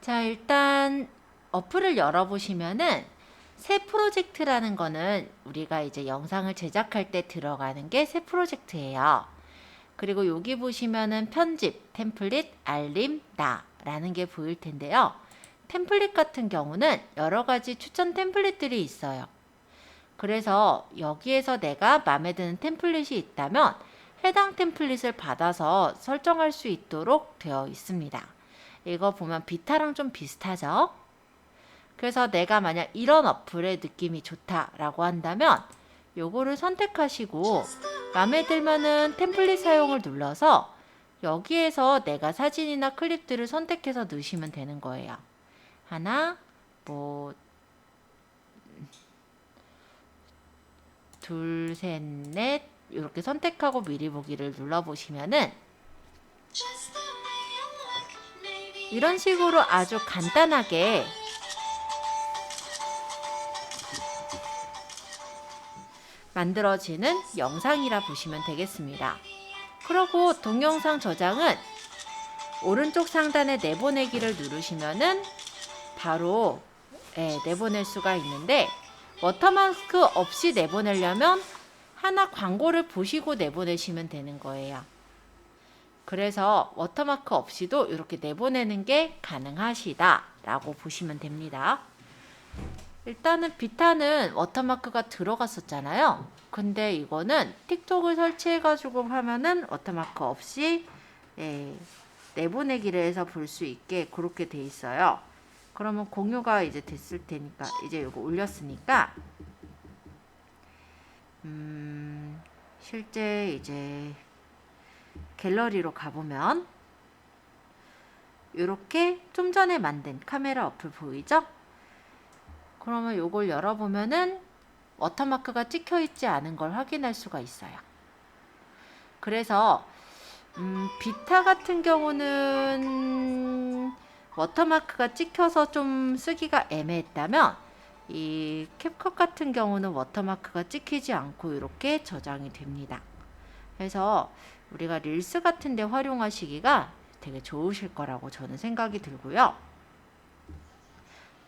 자, 일단 어플을 열어보시면은 새 프로젝트라는 거는 우리가 이제 영상을 제작할 때 들어가는 게 새 프로젝트예요. 그리고 여기 보시면은 편집, 템플릿, 알림, 나 라는 게 보일 텐데요. 템플릿 같은 경우는 여러 가지 추천 템플릿들이 있어요. 그래서 여기에서 내가 마음에 드는 템플릿이 있다면 해당 템플릿을 받아서 설정할 수 있도록 되어 있습니다. 이거 보면 비타랑 좀 비슷하죠? 그래서 내가 만약 이런 어플의 느낌이 좋다라고 한다면 요거를 선택하시고 마음에 들면은 템플릿 사용을 눌러서 여기에서 내가 사진이나 클립들을 선택해서 넣으시면 되는 거예요. 하나, 뭐 둘, 셋, 넷 이렇게 선택하고 미리 보기를 눌러보시면은 이런 식으로 아주 간단하게 만들어지는 영상이라 보시면 되겠습니다. 그리고 동영상 저장은 오른쪽 상단에 내보내기를 누르시면은 바로 내보낼 수가 있는데 워터마크 없이 내보내려면 하나 광고를 보시고 내보내시면 되는 거예요. 그래서 워터마크 없이도 이렇게 내보내는 게 가능하시다 라고 보시면 됩니다. 일단은 비타는 워터마크가 들어갔었잖아요. 근데 이거는 틱톡을 설치해가지고 하면은 워터마크 없이 내보내기를 해서 볼 수 있게 그렇게 돼 있어요. 그러면 공유가 이제 됐을 테니까 이제 이거 올렸으니까 실제 이제 갤러리로 가보면 이렇게 좀 전에 만든 카메라 어플 보이죠? 그러면 이걸 열어보면은 워터마크가 찍혀 있지 않은 걸 확인할 수가 있어요. 그래서 비타 같은 경우는 워터마크가 찍혀서 좀 쓰기가 애매했다면 이 캡컷 같은 경우는 워터마크가 찍히지 않고 이렇게 저장이 됩니다. 그래서 우리가 릴스 같은 데 활용하시기가 되게 좋으실 거라고 저는 생각이 들고요.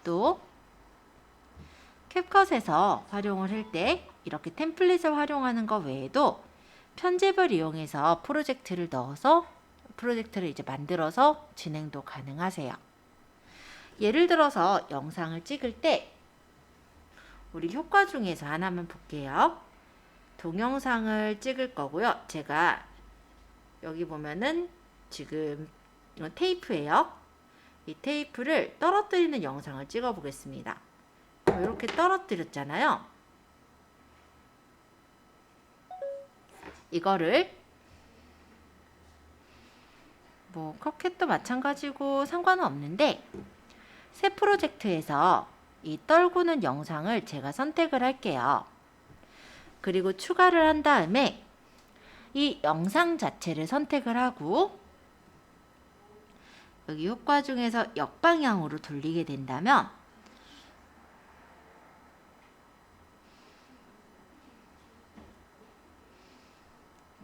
또 캡컷에서 활용을 할 때 이렇게 템플릿을 활용하는 것 외에도 편집을 이용해서 프로젝트를 넣어서 프로젝트를 이제 만들어서 진행도 가능하세요. 예를 들어서 영상을 찍을 때 우리 효과 중에서 하나만 볼게요. 동영상을 찍을 거고요. 제가 여기 보면은 지금 이건 테이프예요. 이 테이프를 떨어뜨리는 영상을 찍어 보겠습니다. 이렇게 떨어뜨렸잖아요. 이거를 뭐 크켓도 마찬가지고 상관은 없는데 새 프로젝트에서 이 떨구는 영상을 제가 선택을 할게요. 그리고 추가를 한 다음에 이 영상 자체를 선택을 하고 여기 효과 중에서 역방향으로 돌리게 된다면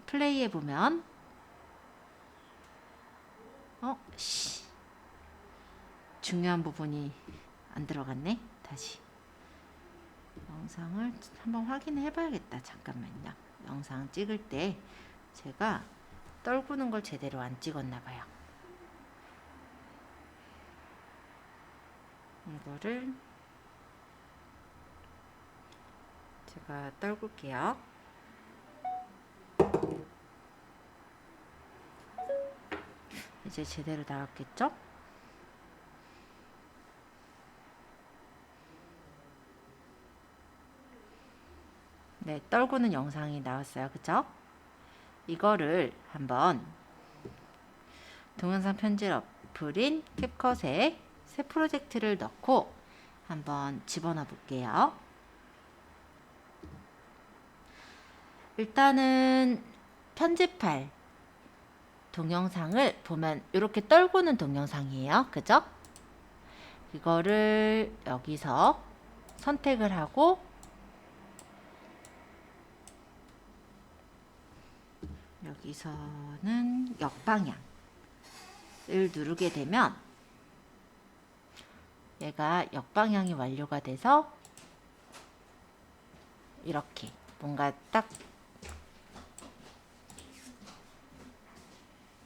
플레이해 보면 중요한 부분이 안 들어갔네. 다시 영상을 한번 확인해 봐야겠다. 잠깐만요. 영상 찍을 때 제가 떨구는 걸 제대로 안 찍었나 봐요. 이거를 제가 떨굴게요. 이제 제대로 나왔겠죠? 네, 떨구는 영상이 나왔어요. 그쵸? 이거를 한번 동영상 편집 어플인 캡컷에 새 프로젝트를 넣고 한번 집어넣어 볼게요. 일단은 편집할 동영상을 보면 이렇게 떨구는 동영상이에요. 그죠? 이거를 여기서 선택을 하고 여기서는 역방향을 누르게 되면 얘가 역방향이 완료가 돼서 이렇게 뭔가 딱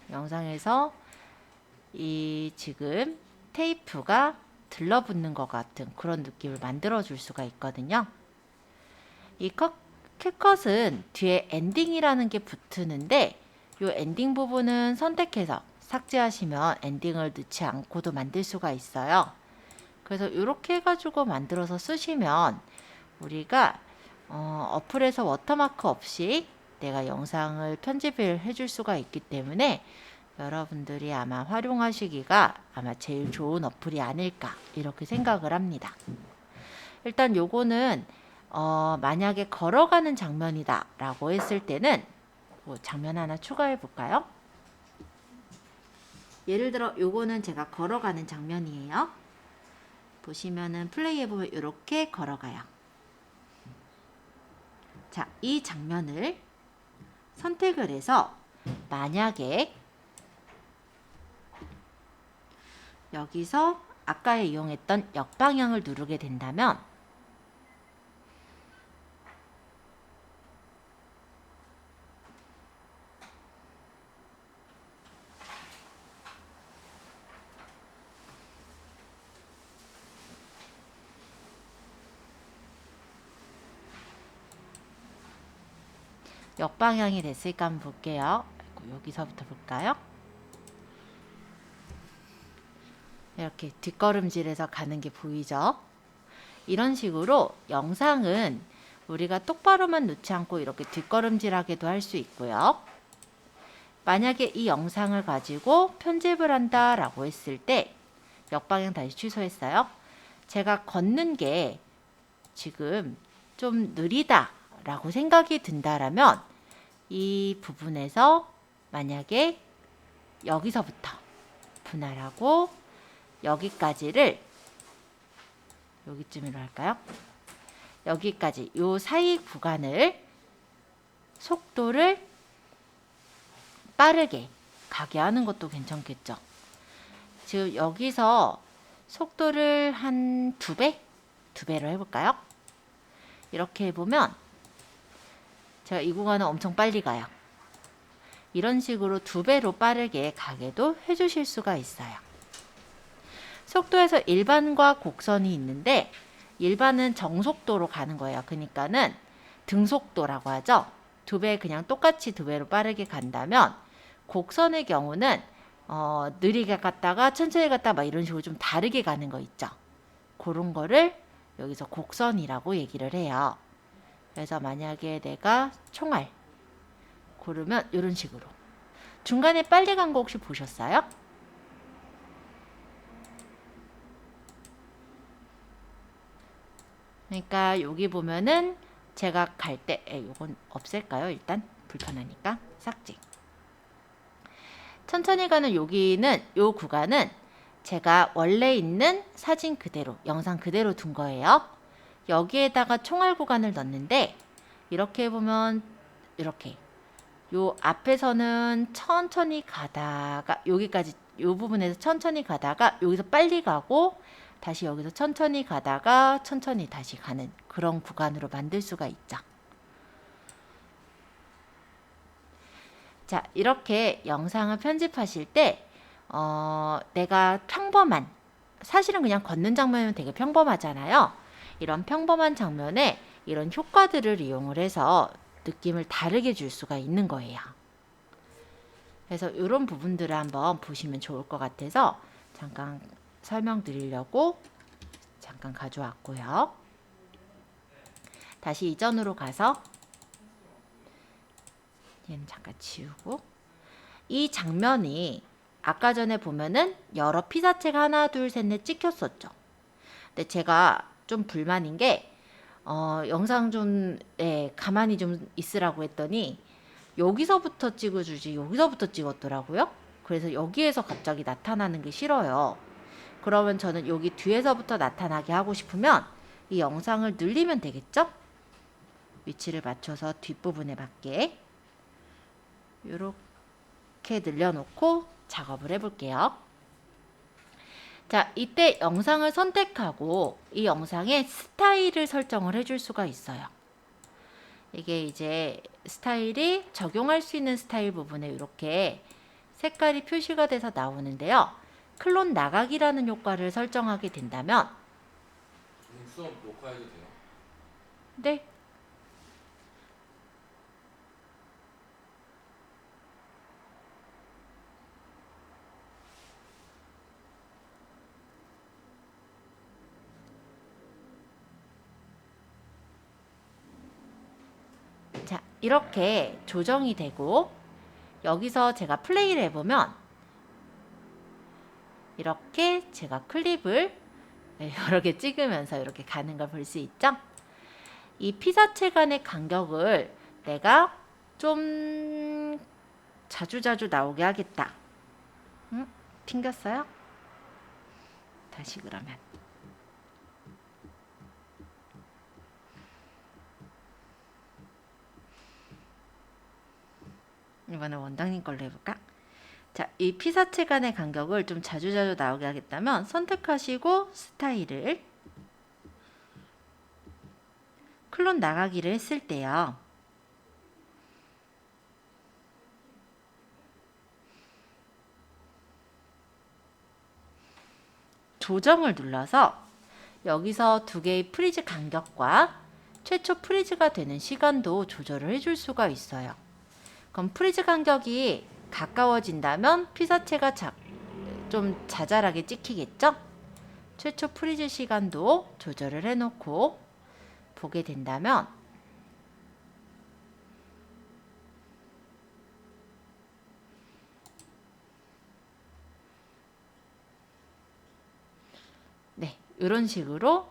영상에서 이 지금 테이프가 들러붙는 것 같은 그런 느낌을 만들어 줄 수가 있거든요. 이 캡컷은 뒤에 엔딩이라는 게 붙는데 이 엔딩 부분은 선택해서 삭제하시면 엔딩을 넣지 않고도 만들 수가 있어요. 그래서 이렇게 해가지고 만들어서 쓰시면 우리가 어플에서 워터마크 없이 내가 영상을 편집을 해줄 수가 있기 때문에 여러분들이 아마 활용하시기가 아마 제일 좋은 어플이 아닐까 이렇게 생각을 합니다. 일단 요거는 만약에 걸어가는 장면이다 라고 했을 때는 뭐 장면 하나 추가해 볼까요? 예를 들어 요거는 제가 걸어가는 장면이에요. 보시면은 플레이 해보면 이렇게 걸어가요. 자, 이 장면을 선택을 해서 만약에 여기서 아까 이용했던 역방향을 누르게 된다면 역방향이 됐을까 한번 볼게요. 여기서부터 볼까요? 이렇게 뒷걸음질해서 가는 게 보이죠? 이런 식으로 영상은 우리가 똑바로만 놓지 않고 이렇게 뒷걸음질하게도 할 수 있고요. 만약에 이 영상을 가지고 편집을 한다 라고 했을 때 역방향 다시 취소했어요. 제가 걷는 게 지금 좀 느리다 라고 생각이 든다라면 이 부분에서 만약에 여기서부터 분할하고 여기까지를 여기쯤으로 할까요? 여기까지 요 사이 구간을 속도를 빠르게 가게 하는 것도 괜찮겠죠. 지금 여기서 속도를 한 2배? 2배로 해볼까요? 이렇게 해보면 제가 이 구간은 엄청 빨리 가요. 이런 식으로 2배로 빠르게 가게도 해주실 수가 있어요. 속도에서 일반과 곡선이 있는데 일반은 정속도로 가는 거예요. 그러니까는 등속도라고 하죠. 2배 그냥 똑같이 2배로 빠르게 간다면 곡선의 경우는 느리게 갔다가 천천히 갔다가 막 이런 식으로 좀 다르게 가는 거 있죠. 그런 거를 여기서 곡선이라고 얘기를 해요. 그래서 만약에 내가 총알 고르면 이런 식으로 중간에 빨리 간 거 혹시 보셨어요? 그러니까 여기 보면은 제가 갈 때 이건 없앨까요? 일단 불편하니까 삭제. 천천히 가는 여기는 요 구간은 제가 원래 있는 사진 그대로 영상 그대로 둔 거예요. 여기에다가 총알 구간을 넣는데 이렇게 보면 이렇게 요 앞에서는 천천히 가다가 여기까지 요 부분에서 천천히 가다가 여기서 빨리 가고 다시 여기서 천천히 가다가 천천히 다시 가는 그런 구간으로 만들 수가 있죠. 자, 이렇게 영상을 편집하실 때 내가 평범한 사실은 그냥 걷는 장면은 되게 평범하잖아요. 이런 평범한 장면에 이런 효과들을 이용을 해서 느낌을 다르게 줄 수가 있는 거예요. 그래서 이런 부분들을 한번 보시면 좋을 것 같아서 잠깐 설명드리려고 잠깐 가져왔고요. 다시 이전으로 가서 얘는 잠깐 지우고 이 장면이 아까 전에 보면은 여러 피사체가 하나 둘 셋 넷 찍혔었죠. 근데 제가 좀 불만인 게 영상 좀 가만히 좀 있으라고 했더니 여기서부터 찍어주지 여기서부터 찍었더라고요. 그래서 여기에서 갑자기 나타나는 게 싫어요. 그러면 저는 여기 뒤에서부터 나타나게 하고 싶으면 이 영상을 늘리면 되겠죠? 위치를 맞춰서 뒷부분에 맞게 이렇게 늘려놓고 작업을 해볼게요. 자, 이때 영상을 선택하고 이 영상에 스타일을 설정을 해줄 수가 있어요. 이게 이제 스타일이 적용할 수 있는 스타일 부분에 이렇게 색깔이 표시가 돼서 나오는데요. 클론 나가기라는 효과를 설정하게 된다면 수업 녹화해도 돼요? 네. 자, 이렇게 조정이 되고 여기서 제가 플레이를 해보면 이렇게 제가 클립을 여러 개 찍으면서 이렇게 가는 걸 볼 수 있죠? 이 피사체 간의 간격을 내가 좀 자주자주 나오게 하겠다. 응? 튕겼어요? 다시 그러면. 이번에 원장님 걸로 해볼까? 자, 이 피사체 간의 간격을 좀 자주자주 나오게 하겠다면 선택하시고 스타일을 클론 나가기를 했을 때요. 조정을 눌러서 여기서 두 개의 프리즈 간격과 최초 프리즈가 되는 시간도 조절을 해줄 수가 있어요. 그럼 프리즈 간격이 가까워진다면 피사체가 좀 자잘하게 찍히겠죠? 최초 프리즈 시간도 조절을 해놓고 보게 된다면 네, 이런 식으로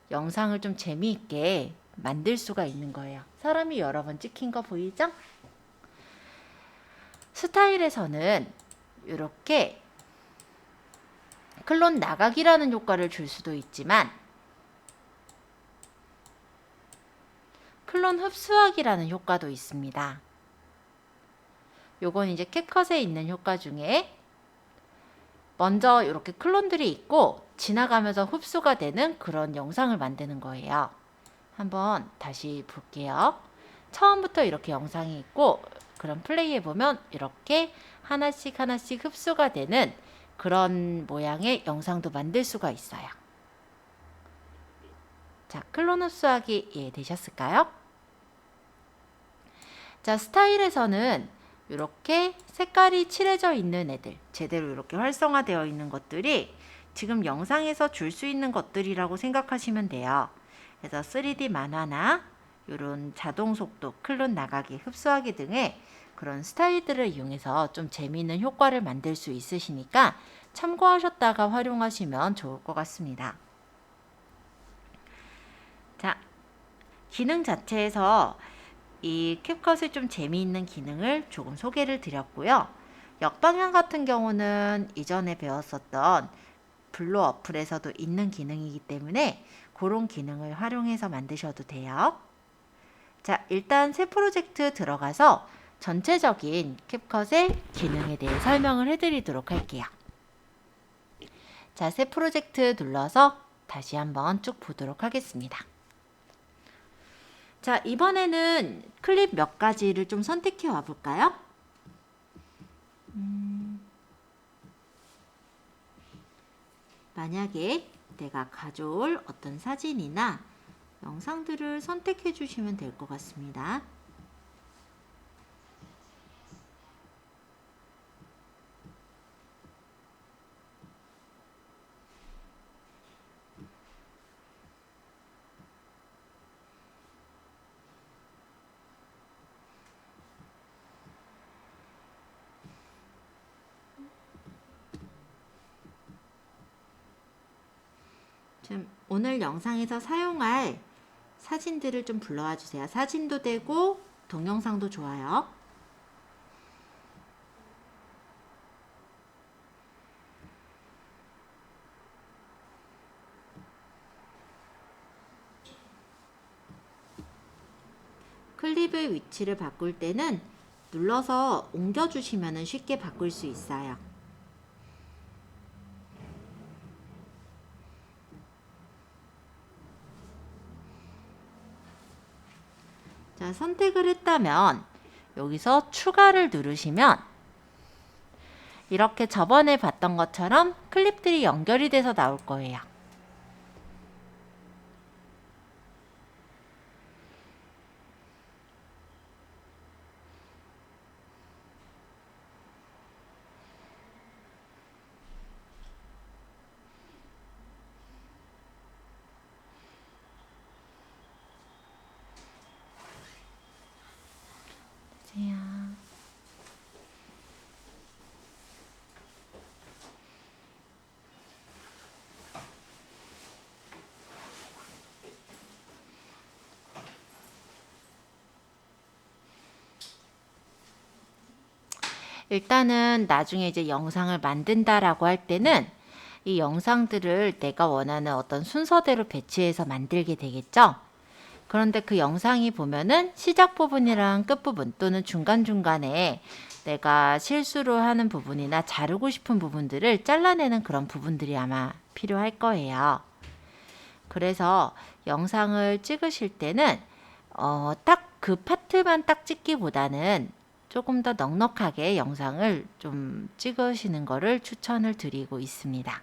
영상을 좀 재미있게 만들 수가 있는 거예요. 사람이 여러 번 찍힌 거 보이죠? 스타일에서는 이렇게 클론 나가기라는 효과를 줄 수도 있지만 클론 흡수하기라는 효과도 있습니다. 요건 이제 캡컷에 있는 효과 중에 먼저 이렇게 클론들이 있고 지나가면서 흡수가 되는 그런 영상을 만드는 거예요. 한번 다시 볼게요. 처음부터 이렇게 영상이 있고 그럼 플레이해 보면 이렇게 하나씩 하나씩 흡수가 되는 그런 모양의 영상도 만들 수가 있어요. 자, 클론 흡수하기 이해되셨을까요? 자, 스타일에서는 이렇게 색깔이 칠해져 있는 애들, 제대로 이렇게 활성화되어 있는 것들이 지금 영상에서 줄 수 있는 것들이라고 생각하시면 돼요. 그래서 3D 만화나 이런 자동 속도, 클론 나가기, 흡수하기 등의 그런 스타일들을 이용해서 좀 재미있는 효과를 만들 수 있으시니까 참고하셨다가 활용하시면 좋을 것 같습니다. 자, 기능 자체에서 이 캡컷의 좀 재미있는 기능을 조금 소개를 드렸고요. 역방향 같은 경우는 이전에 배웠었던 블로 어플에서도 있는 기능이기 때문에 그런 기능을 활용해서 만드셔도 돼요. 자, 일단 새 프로젝트 들어가서 전체적인 캡컷의 기능에 대해 설명을 해드리도록 할게요. 자, 새 프로젝트 눌러서 다시 한번 쭉 보도록 하겠습니다. 자, 이번에는 클립 몇 가지를 좀 선택해 와 볼까요? 만약에 내가 가져올 어떤 사진이나 영상들을 선택해 주시면 될 것 같습니다. 좀 오늘 영상에서 사용할 사진들을 좀 불러와 주세요. 사진도 되고 동영상도 좋아요. 클립의 위치를 바꿀 때는 눌러서 옮겨주시면 쉽게 바꿀 수 있어요. 자, 선택을 했다면 여기서 추가를 누르시면 이렇게 저번에 봤던 것처럼 클립들이 연결이 돼서 나올 거예요. 일단은 나중에 이제 영상을 만든다라고 할 때는 이 영상들을 내가 원하는 어떤 순서대로 배치해서 만들게 되겠죠. 그런데 그 영상이 보면은 시작 부분이랑 끝 부분 또는 중간중간에 내가 실수로 하는 부분이나 자르고 싶은 부분들을 잘라내는 그런 부분들이 아마 필요할 거예요. 그래서 영상을 찍으실 때는 딱 그 파트만 딱 찍기보다는 조금 더 넉넉하게 영상을 좀 찍으시는 거를 추천을 드리고 있습니다.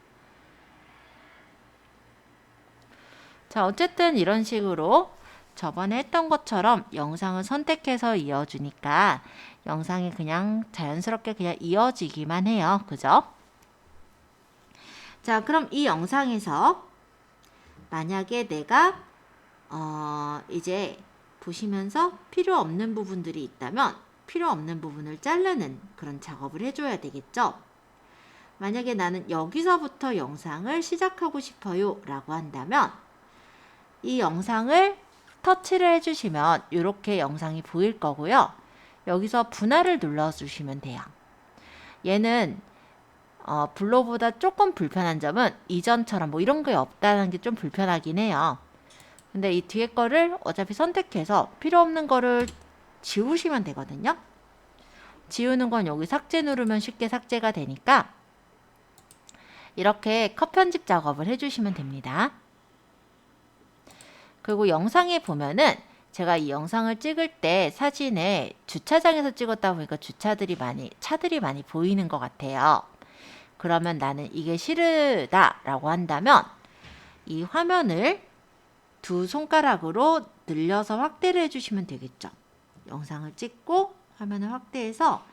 자, 어쨌든 이런 식으로 저번에 했던 것처럼 영상을 선택해서 이어주니까 영상이 그냥 자연스럽게 그냥 이어지기만 해요. 그죠? 자, 그럼 이 영상에서 만약에 내가 이제 보시면서 필요 없는 부분들이 있다면 필요 없는 부분을 자르는 그런 작업을 해줘야 되겠죠. 만약에 나는 여기서부터 영상을 시작하고 싶어요 라고 한다면 이 영상을 터치를 해주시면 이렇게 영상이 보일 거고요. 여기서 분할을 눌러주시면 돼요. 얘는 블로보다 조금 불편한 점은 이전처럼 뭐 이런 게 없다는 게 좀 불편하긴 해요. 근데 이 뒤에 거를 어차피 선택해서 필요 없는 거를 지우시면 되거든요. 지우는 건 여기 삭제 누르면 쉽게 삭제가 되니까 이렇게 컷 편집 작업을 해주시면 됩니다. 그리고 영상에 보면은 제가 이 영상을 찍을 때 사진에 주차장에서 찍었다 보니까 차들이 많이 보이는 것 같아요. 그러면 나는 이게 싫다 라고 한다면 이 화면을 두 손가락으로 늘려서 확대를 해주시면 되겠죠. 영상을 찍고 화면을 확대해서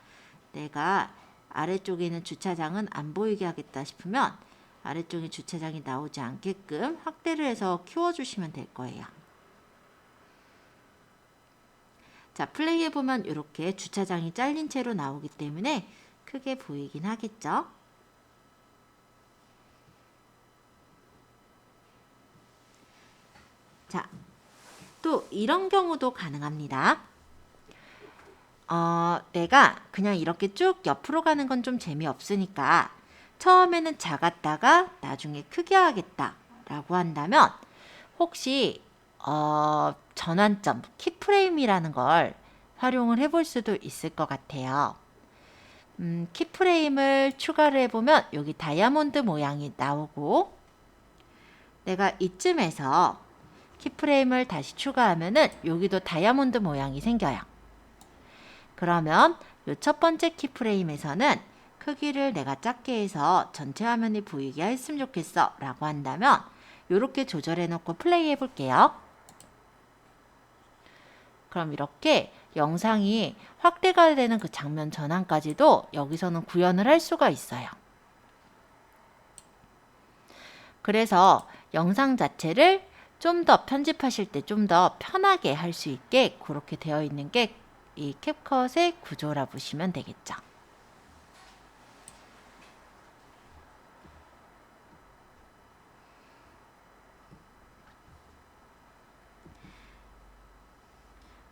내가 아래쪽에 있는 주차장은 안 보이게 하겠다 싶으면 아래쪽에 주차장이 나오지 않게끔 확대를 해서 키워주시면 될 거예요. 자, 플레이해보면 이렇게 주차장이 잘린 채로 나오기 때문에 크게 보이긴 하겠죠. 자, 또 이런 경우도 가능합니다. 내가 그냥 이렇게 쭉 옆으로 가는 건 좀 재미없으니까 처음에는 작았다가 나중에 크게 하겠다 라고 한다면 혹시 전환점, 키프레임이라는 걸 활용을 해볼 수도 있을 것 같아요. 키프레임을 추가를 해보면 여기 다이아몬드 모양이 나오고 내가 이쯤에서 키프레임을 다시 추가하면은 여기도 다이아몬드 모양이 생겨요. 그러면 이 첫 번째 키프레임에서는 크기를 내가 작게 해서 전체 화면이 보이게 했으면 좋겠어 라고 한다면 이렇게 조절해 놓고 플레이 해 볼게요. 그럼 이렇게 영상이 확대가 되는 그 장면 전환까지도 여기서는 구현을 할 수가 있어요. 그래서 영상 자체를 좀 더 편집하실 때 좀 더 편하게 할 수 있게 그렇게 되어 있는 게 이 캡컷의 구조라 보시면 되겠죠.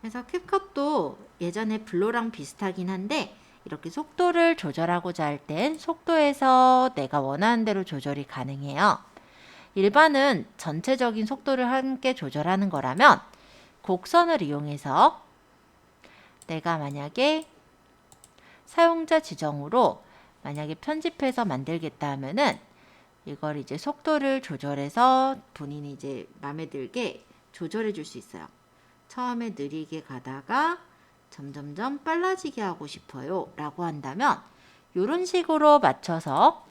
그래서 캡컷도 예전에 블로랑 비슷하긴 한데 이렇게 속도를 조절하고자 할 땐 속도에서 내가 원하는 대로 조절이 가능해요. 일반은 전체적인 속도를 함께 조절하는 거라면 곡선을 이용해서 내가 만약에 사용자 지정으로 만약에 편집해서 만들겠다 하면은 이걸 이제 속도를 조절해서 본인이 이제 마음에 들게 조절해 줄 수 있어요. 처음에 느리게 가다가 점점점 빨라지게 하고 싶어요 라고 한다면 이런 식으로 맞춰서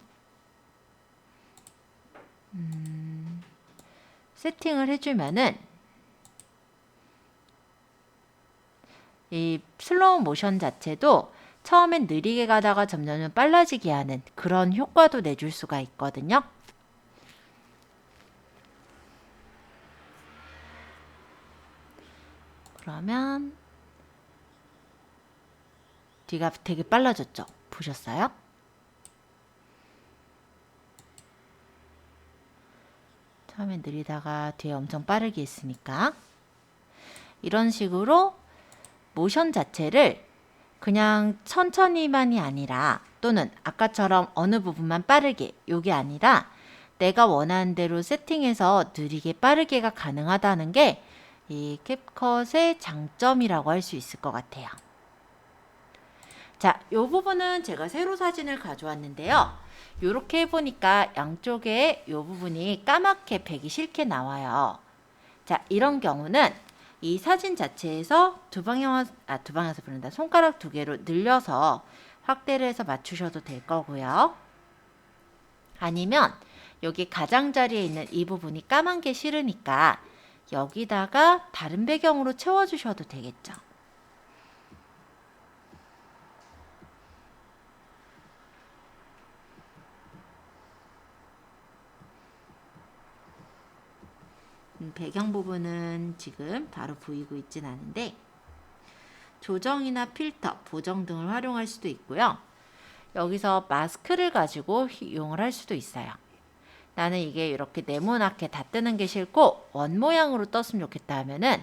세팅을 해주면은 이 슬로우 모션 자체도 처음엔 느리게 가다가 점점 빨라지게 하는 그런 효과도 내줄 수가 있거든요. 그러면 뒤가 되게 빨라졌죠? 보셨어요? 처음엔 느리다가 뒤에 엄청 빠르게 했으니까 이런 식으로 모션 자체를 그냥 천천히만이 아니라 또는 아까처럼 어느 부분만 빠르게 요게 아니라 내가 원하는 대로 세팅해서 느리게 빠르게가 가능하다는 게 이 캡컷의 장점이라고 할 수 있을 것 같아요. 자, 이 부분은 제가 새로 사진을 가져왔는데요. 이렇게 해보니까 양쪽에 이 부분이 까맣게 배기 싫게 나와요. 자, 이런 경우는 이 사진 자체에서 두 방향에서 부른다. 손가락 두 개로 늘려서 확대를 해서 맞추셔도 될 거고요. 아니면 여기 가장자리에 있는 이 부분이 까만 게 싫으니까 여기다가 다른 배경으로 채워주셔도 되겠죠. 배경 부분은 지금 바로 보이고 있진 않은데 조정이나 필터, 보정 등을 활용할 수도 있고요. 여기서 마스크를 가지고 이용을 할 수도 있어요. 나는 이게 이렇게 네모나게 다 뜨는 게 싫고 원 모양으로 떴으면 좋겠다 하면은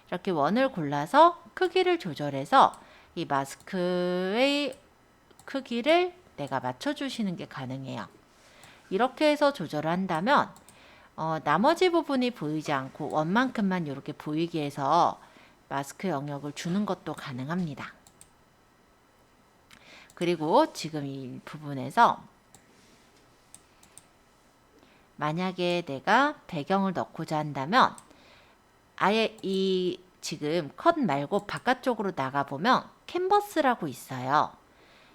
이렇게 원을 골라서 크기를 조절해서 이 마스크의 크기를 내가 맞춰주시는 게 가능해요. 이렇게 해서 조절을 한다면 나머지 부분이 보이지 않고 원만큼만 이렇게 보이게 해서 마스크 영역을 주는 것도 가능합니다. 그리고 지금 이 부분에서 만약에 내가 배경을 넣고자 한다면 아예 이 지금 컷 말고 바깥쪽으로 나가보면 캔버스라고 있어요.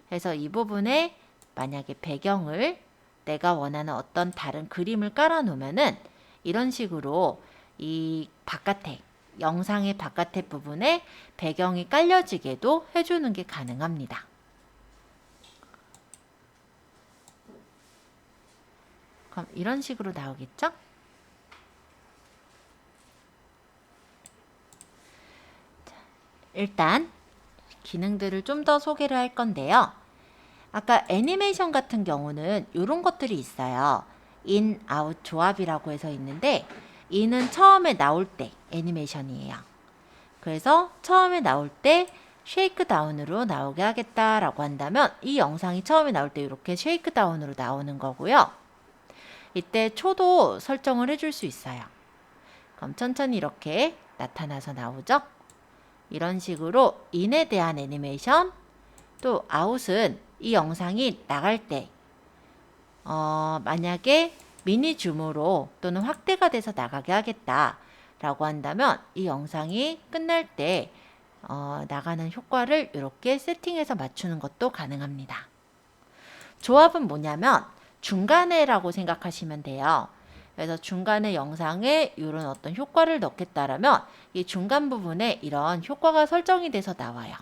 그래서 이 부분에 만약에 배경을 내가 원하는 어떤 다른 그림을 깔아 놓으면은 이런 식으로 이 바깥에 영상의 바깥에 부분에 배경이 깔려지게도 해주는 게 가능합니다. 그럼 이런 식으로 나오겠죠? 자, 일단 기능들을 좀 더 소개를 할 건데요. 아까 애니메이션 같은 경우는 이런 것들이 있어요. 인, 아웃 조합이라고 해서 있는데 인은 처음에 나올 때 애니메이션이에요. 그래서 처음에 나올 때 쉐이크 다운으로 나오게 하겠다라고 한다면 이 영상이 처음에 나올 때 이렇게 쉐이크 다운으로 나오는 거고요. 이때 초도 설정을 해줄 수 있어요. 그럼 천천히 이렇게 나타나서 나오죠? 이런 식으로 인에 대한 애니메이션, 또 아웃은 이 영상이 나갈 때 만약에 미니 줌으로 또는 확대가 돼서 나가게 하겠다라고 한다면 이 영상이 끝날 때 나가는 효과를 이렇게 세팅해서 맞추는 것도 가능합니다. 조합은 뭐냐면 중간에라고 생각하시면 돼요. 그래서 중간에 영상에 이런 어떤 효과를 넣겠다라면 이 중간 부분에 이런 효과가 설정이 돼서 나와요.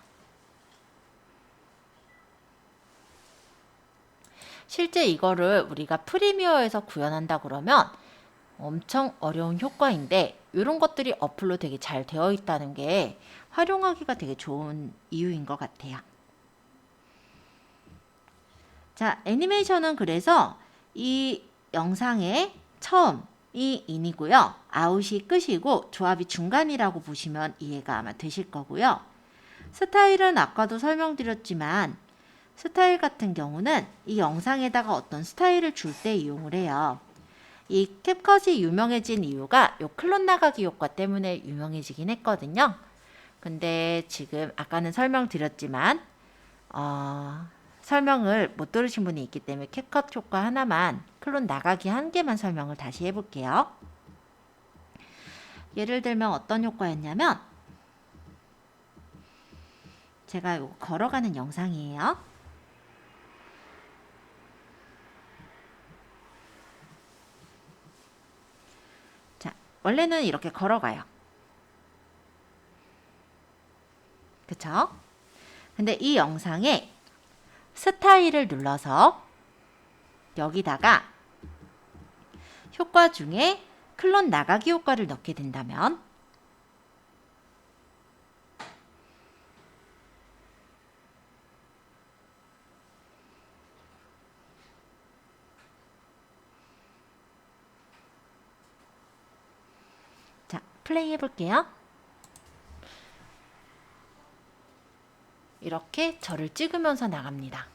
실제 이거를 우리가 프리미어에서 구현한다 그러면 엄청 어려운 효과인데 이런 것들이 어플로 되게 잘 되어 있다는 게 활용하기가 되게 좋은 이유인 것 같아요. 자, 애니메이션은 그래서 이 영상의 처음이 인이고요. 아웃이 끝이고 조합이 중간이라고 보시면 이해가 아마 되실 거고요. 스타일은 아까도 설명드렸지만 스타일 같은 경우는 이 영상에다가 어떤 스타일을 줄 때 이용을 해요. 이 캡컷이 유명해진 이유가 요 클론 나가기 효과 때문에 유명해지긴 했거든요. 근데 지금 아까는 설명드렸지만 설명을 못 들으신 분이 있기 때문에 캡컷 효과 하나만 클론 나가기 한 개만 설명을 다시 해볼게요. 예를 들면 어떤 효과였냐면 제가 요거 걸어가는 영상이에요. 자, 원래는 이렇게 걸어가요. 그쵸? 근데 이 영상에 스타일을 눌러서 여기다가 효과 중에 클론 나가기 효과를 넣게 된다면 자, 플레이 해볼게요. 이렇게 저를 찍으면서 나갑니다.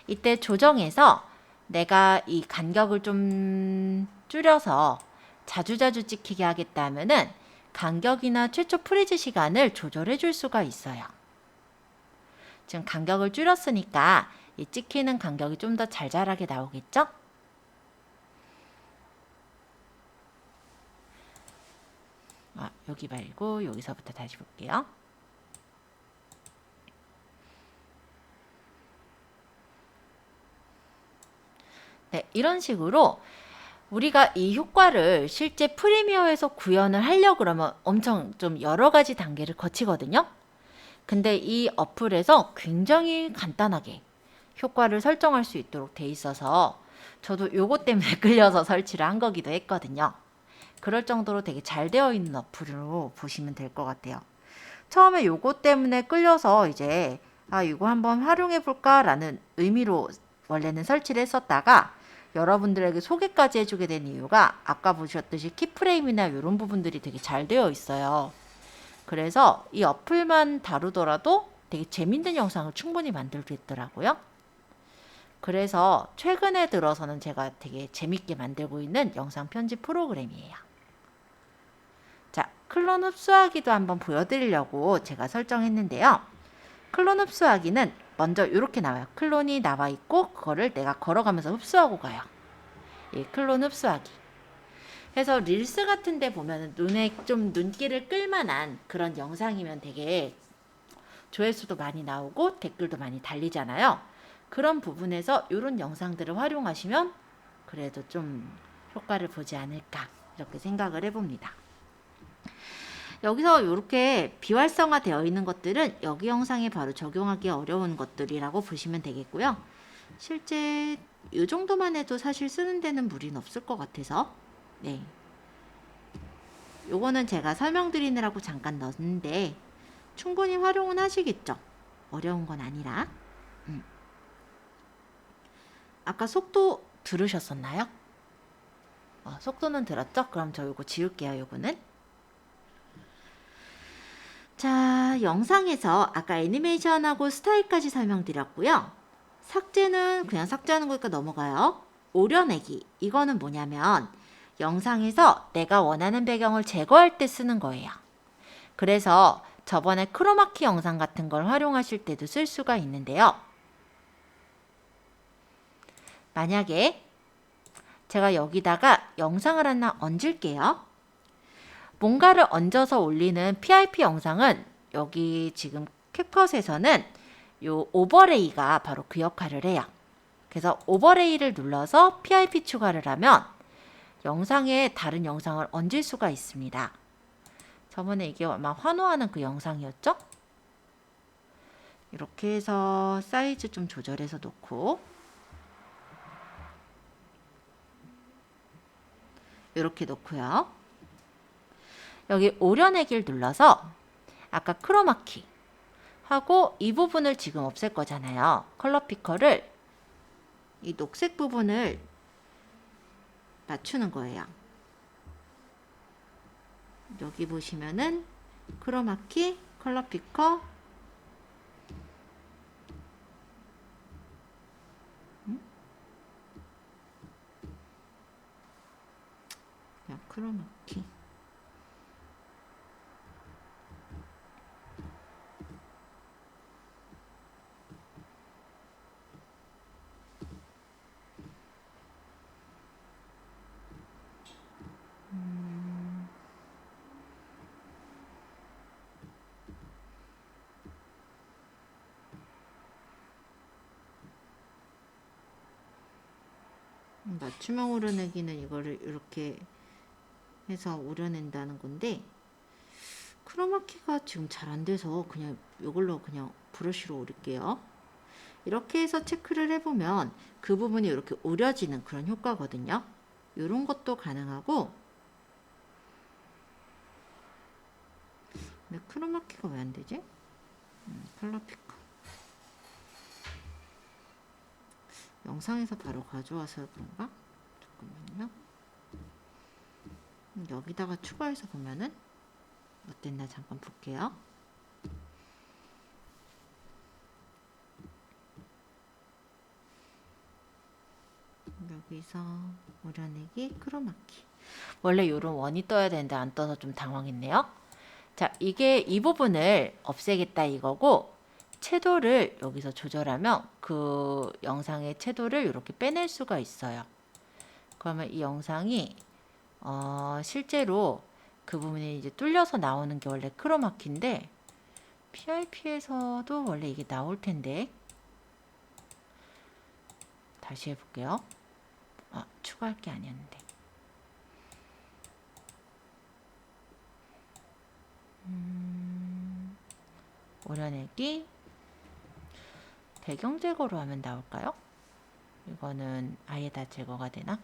이때 조정해서 내가 이 간격을 좀 줄여서 자주자주 찍히게 하겠다면은 간격이나 최초 프리즈 시간을 조절해 줄 수가 있어요. 지금 간격을 줄였으니까 이 찍히는 간격이 좀 더 잘 자라게 나오겠죠? 여기 말고 여기서부터 다시 볼게요. 네, 이런 식으로 우리가 이 효과를 실제 프리미어에서 구현을 하려고 그러면 엄청 좀 여러 가지 단계를 거치거든요. 근데 이 어플에서 굉장히 간단하게 효과를 설정할 수 있도록 돼 있어서 저도 요거 때문에 끌려서 설치를 한 거기도 했거든요. 그럴 정도로 되게 잘 되어 있는 어플로 보시면 될 것 같아요. 처음에 요거 때문에 끌려서 이제 이거 한번 활용해 볼까 라는 의미로 원래는 설치를 했었다가 여러분들에게 소개까지 해주게 된 이유가 아까 보셨듯이 키프레임이나 이런 부분들이 되게 잘 되어 있어요. 그래서 이 어플만 다루더라도 되게 재밌는 영상을 충분히 만들 수 있더라고요. 그래서 최근에 들어서는 제가 되게 재밌게 만들고 있는 영상 편집 프로그램이에요. 자, 클론 흡수하기도 한번 보여드리려고 제가 설정했는데요. 클론 흡수하기는 먼저 이렇게 나와요. 클론이 나와 있고 그거를 내가 걸어가면서 흡수하고 가요. 이 클론 흡수하기. 그래서 릴스 같은 데 보면 눈에 좀 눈길을 끌만한 그런 영상이면 되게 조회수도 많이 나오고 댓글도 많이 달리잖아요. 그런 부분에서 이런 영상들을 활용하시면 그래도 좀 효과를 보지 않을까 이렇게 생각을 해봅니다. 여기서 이렇게 비활성화 되어 있는 것들은 여기 영상에 바로 적용하기 어려운 것들이라고 보시면 되겠고요. 실제 이 정도만 해도 사실 쓰는 데는 무리는 없을 것 같아서 네, 요거는 제가 설명드리느라고 잠깐 넣었는데 충분히 활용은 하시겠죠. 어려운 건 아니라. 아까 속도 들으셨었나요? 속도는 들었죠? 그럼 저 요거 지울게요. 요거는. 자, 영상에서 아까 애니메이션하고 스타일까지 설명드렸고요. 삭제는 그냥 삭제하는 거니까 넘어가요. 오려내기. 이거는 뭐냐면 영상에서 내가 원하는 배경을 제거할 때 쓰는 거예요. 그래서 저번에 크로마키 영상 같은 걸 활용하실 때도 쓸 수가 있는데요. 만약에 제가 여기다가 영상을 하나 얹을게요. 뭔가를 얹어서 올리는 PIP 영상은 여기 지금 캡컷에서는 요 오버레이가 바로 그 역할을 해요. 그래서 오버레이를 눌러서 PIP 추가를 하면 영상에 다른 영상을 얹을 수가 있습니다. 저번에 이게 아마 환호하는 그 영상이었죠? 이렇게 해서 사이즈 좀 조절해서 놓고 이렇게 놓고요. 여기 오려내기를 눌러서 아까 크로마키 하고 이 부분을 지금 없앨 거잖아요. 컬러 피커를 이 녹색 부분을 맞추는 거예요. 여기 보시면은 크로마키, 컬러 피커 그냥 크로마키 맞춤형 오려내기는 이거를 이렇게 해서 오려낸다는 건데, 크로마키가 지금 잘 안 돼서 그냥 이걸로 그냥 브러쉬로 오릴게요. 이렇게 해서 체크를 해보면 그 부분이 이렇게 오려지는 그런 효과거든요. 이런 것도 가능하고. 근데 크로마키가 왜 안 되지? 컬러 피커. 영상에서 바로 가져와서 그런가? 잠깐만요. 여기다가 추가해서 보면은 어땠나 잠깐 볼게요. 여기서 오려내기 크로마키. 원래 요런 원이 떠야 되는데 안 떠서 좀 당황했네요. 자, 이게 이 부분을 없애겠다 이거고, 채도를 여기서 조절하면 그 영상의 채도를 이렇게 빼낼 수가 있어요. 그러면 이 영상이 실제로 그 부분이 이제 뚫려서 나오는 게 원래 크로마키인데, PIP에서도 원래 이게 나올 텐데, 다시 해볼게요. 추가할 게 아니었는데. 오려내기. 배경 제거로 하면 나올까요? 이거는 아예 다 제거가 되나?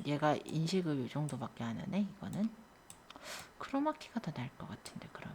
얘가 인식을 이 정도밖에 안 하네. 이거는 크로마키가 더 나을 것 같은데 그러면.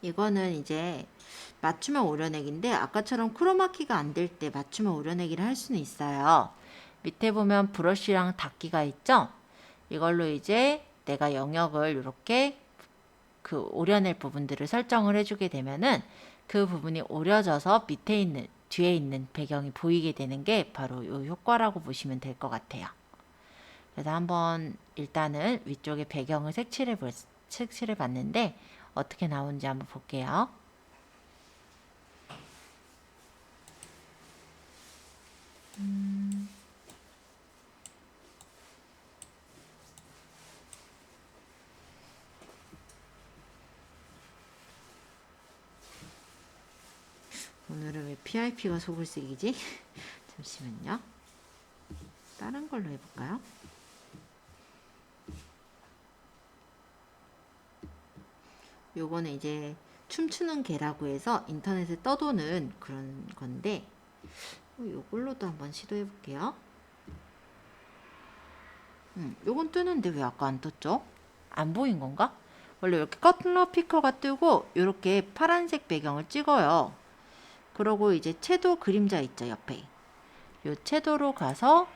이거는 이제 맞춤형 오려내기인데, 아까처럼 크로마키가 안 될 때 맞춤형 오려내기를 할 수는 있어요. 밑에 보면 브러쉬랑 닦기가 있죠? 이걸로 이제 내가 영역을 이렇게 그 오려낼 부분들을 설정을 해주게 되면은 그 부분이 오려져서 밑에 있는, 뒤에 있는 배경이 보이게 되는 게 바로 이 효과라고 보시면 될 것 같아요. 그래서 한번 일단은 위쪽에 배경을 색칠해 봤는데 어떻게 나오는지 한번 볼게요. 오늘은 왜 PIP가 속을 쓰기지? 잠시만요. 다른 걸로 해볼까요? 요거는 이제 춤추는 개라고 해서 인터넷에 떠도는 그런 건데, 요걸로도 한번 시도해 볼게요. 요건 뜨는데 왜 아까 안 떴죠? 안 보인 건가? 원래 이렇게 컬러 피커가 뜨고 이렇게 파란색 배경을 찍어요. 그러고 이제 채도 그림자 있죠, 옆에. 요 채도로 가서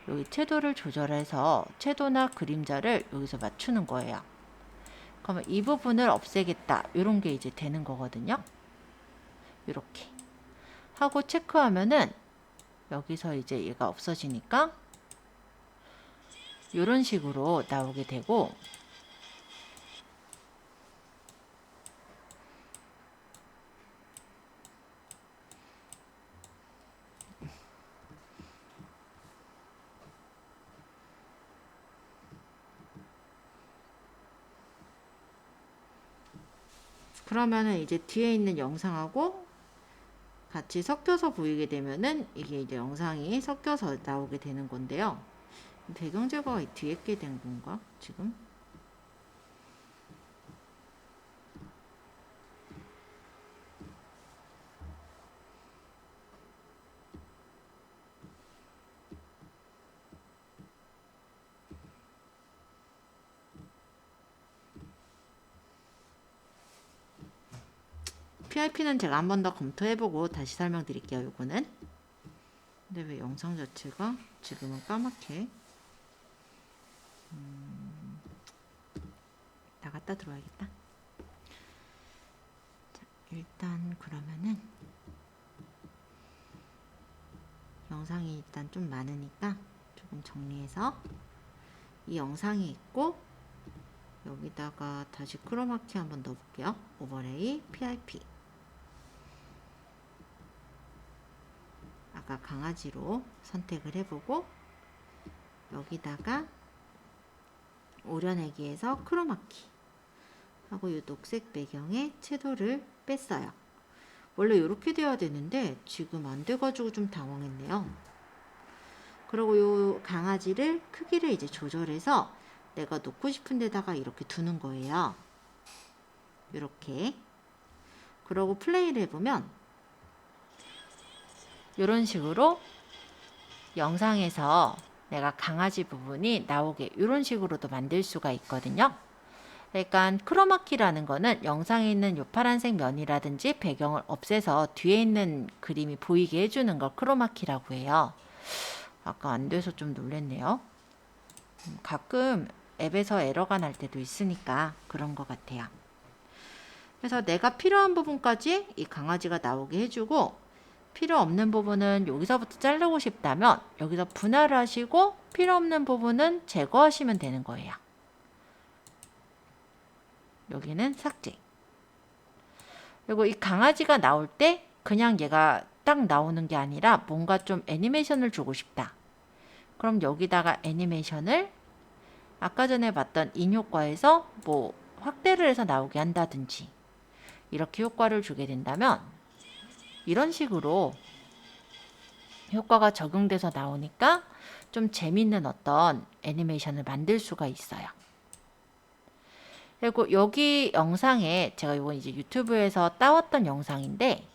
여기 채도를 조절해서 채도나 그림자를 여기서 맞추는 거예요. 그러면 이 부분을 없애겠다, 이런 게 이제 되는 거거든요. 이렇게 하고 체크하면은 여기서 이제 얘가 없어지니까 이런 식으로 나오게 되고, 그러면은 이제 뒤에 있는 영상하고 같이 섞여서 보이게 되면은 이게 이제 영상이 섞여서 나오게 되는 건데요. 배경 제거가 뒤에 게 된 건가 지금? PIP는 제가 한 번 더 검토해보고 다시 설명드릴게요. 요거는. 근데 왜 영상 자체가 지금은 까맣게 나갔다 들어와야겠다. 자, 일단 그러면은 영상이 일단 좀 많으니까 조금 정리해서 이 영상이 있고 여기다가 다시 크로마키 한번 넣어볼게요. 오버레이 PIP. 아까 강아지로 선택을 해보고 여기다가 오려내기에서 크로마키 하고 이 녹색 배경에 채도를 뺐어요. 원래 이렇게 돼야 되는데 지금 안 돼가지고 좀 당황했네요. 그리고 이 강아지를 크기를 이제 조절해서 내가 놓고 싶은 데다가 이렇게 두는 거예요. 이렇게. 그러고 플레이를 해보면 이런 식으로 영상에서 내가 강아지 부분이 나오게 이런 식으로도 만들 수가 있거든요. 그러니까 크로마키라는 거는 영상에 있는 이 파란색 면이라든지 배경을 없애서 뒤에 있는 그림이 보이게 해주는 걸 크로마키라고 해요. 아까 안 돼서 좀 놀랬네요. 가끔 앱에서 에러가 날 때도 있으니까 그런 것 같아요. 그래서 내가 필요한 부분까지 이 강아지가 나오게 해주고 필요 없는 부분은 여기서부터 자르고 싶다면 여기서 분할을 하시고 필요 없는 부분은 제거하시면 되는 거예요. 여기는 삭제. 그리고 이 강아지가 나올 때 그냥 얘가 딱 나오는 게 아니라 뭔가 좀 애니메이션을 주고 싶다. 그럼 여기다가 애니메이션을 아까 전에 봤던 인 효과에서 뭐 확대를 해서 나오게 한다든지 이렇게 효과를 주게 된다면 이런 식으로 효과가 적용돼서 나오니까 좀 재밌는 어떤 애니메이션을 만들 수가 있어요. 그리고 여기 영상에 제가 이건 이제 유튜브에서 따왔던 영상인데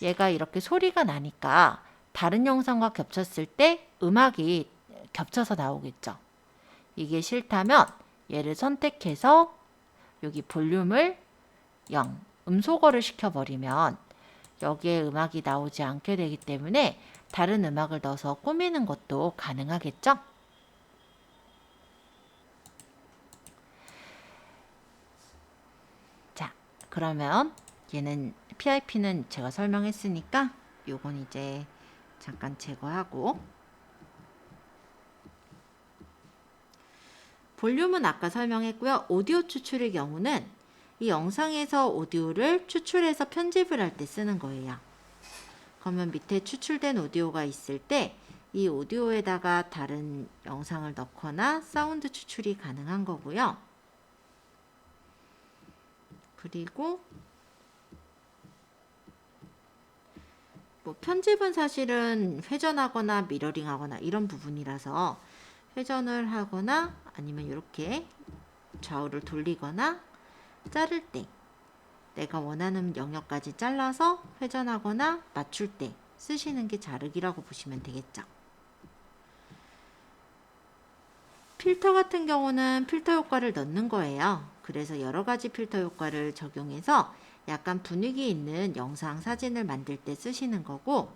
얘가 이렇게 소리가 나니까 다른 영상과 겹쳤을 때 음악이 겹쳐서 나오겠죠. 이게 싫다면 얘를 선택해서 여기 볼륨을 0, 음소거를 시켜버리면 여기에 음악이 나오지 않게 되기 때문에 다른 음악을 넣어서 꾸미는 것도 가능하겠죠? 자, 그러면 얘는 PIP는 제가 설명했으니까 요건 이제 잠깐 제거하고 볼륨은 아까 설명했고요. 오디오 추출의 경우는 이 영상에서 오디오를 추출해서 편집을 할 때 쓰는 거예요. 그러면 밑에 추출된 오디오가 있을 때 이 오디오에다가 다른 영상을 넣거나 사운드 추출이 가능한 거고요. 그리고 뭐 편집은 사실은 회전하거나 미러링하거나 이런 부분이라서 회전을 하거나 아니면 이렇게 좌우를 돌리거나 자를 때 내가 원하는 영역까지 잘라서 회전하거나 맞출 때 쓰시는 게 자르기라고 보시면 되겠죠. 필터 같은 경우는 필터 효과를 넣는 거예요. 그래서 여러 가지 필터 효과를 적용해서 약간 분위기 있는 영상, 사진을 만들 때 쓰시는 거고